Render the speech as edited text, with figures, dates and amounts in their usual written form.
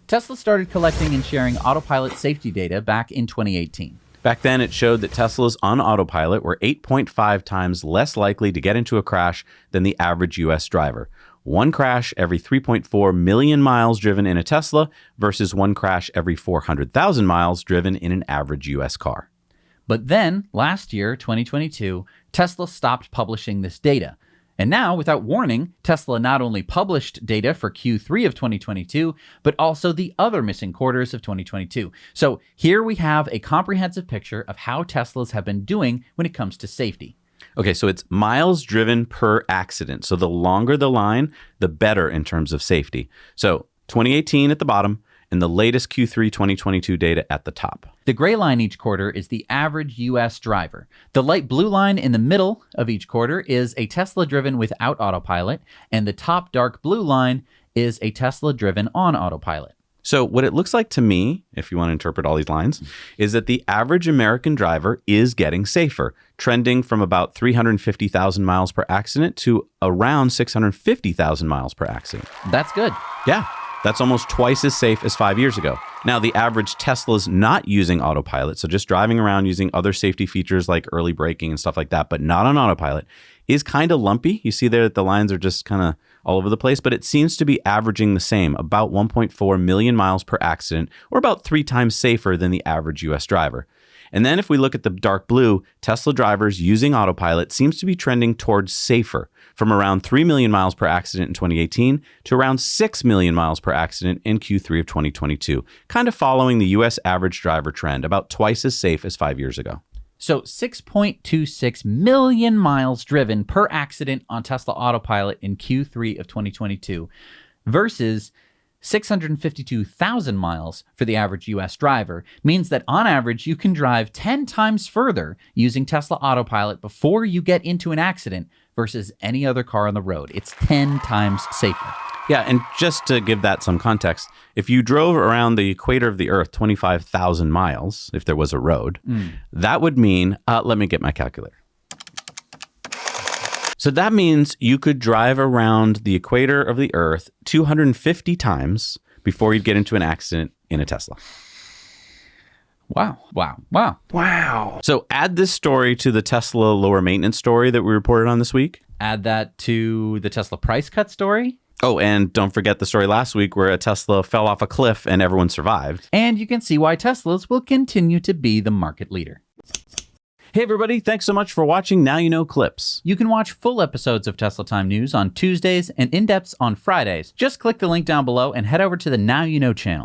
Tesla started collecting and sharing AutoPilot safety data back in 2018. Back then, it showed that Teslas on AutoPilot were 8.5 times less likely to get into a crash than the average U.S. driver. One crash every 3.4 million miles driven in a Tesla versus one crash every 400,000 miles driven in an average U.S. car. But then, last year, 2022, Tesla stopped publishing this data. And now, without warning, Tesla not only published data for Q3 of 2022, but also the other missing quarters of 2022. So here we have a comprehensive picture of how Teslas have been doing when it comes to safety. Okay, so it's miles driven per accident. So the longer the line, the better in terms of safety. So 2018 at the bottom, and the latest Q3 2022 data at the top. The gray line each quarter is the average U.S. driver. The light blue line in the middle of each quarter is a Tesla driven without AutoPilot, and the top dark blue line is a Tesla driven on AutoPilot. So what it looks like to me, if you want to interpret all these lines, is that the average American driver is getting safer, trending from about 350,000 miles per accident to around 650,000 miles per accident. That's good. Yeah. That's almost twice as safe as 5 years ago. Now, the average Tesla's not using AutoPilot, so just driving around using other safety features like early braking and stuff like that, but not on AutoPilot, is kind of lumpy. You see there that the lines are just kind of all over the place, but it seems to be averaging the same, about 1.4 million miles per accident, or about 3 times safer than the average US driver. And then if we look at the dark blue, Tesla drivers using AutoPilot seems to be trending towards safer, from around 3 million miles per accident in 2018 to around 6 million miles per accident in Q3 of 2022, kind of following the US average driver trend, about twice as safe as 5 years ago. So 6.26 million miles driven per accident on Tesla AutoPilot in Q3 of 2022 versus 652,000 miles for the average US driver means that on average you can drive 10 times further using Tesla AutoPilot before you get into an accident versus any other car on the road. It's 10 times safer. Yeah, and just to give that some context, if you drove around the equator of the Earth 25,000 miles, if there was a road, that would mean, let me get my calculator. So that means you could drive around the equator of the Earth 250 times before you'd get into an accident in a Tesla. Wow. So add this story to the Tesla lower maintenance story that we reported on this week. Add that to the Tesla price cut story. Oh, and don't forget the story last week where a Tesla fell off a cliff and everyone survived. And you can see why Teslas will continue to be the market leader. Hey everybody, thanks so much for watching Now You Know Clips. You can watch full episodes of Tesla Time News on Tuesdays and in-depths on Fridays. Just click the link down below and head over to the Now You Know channel.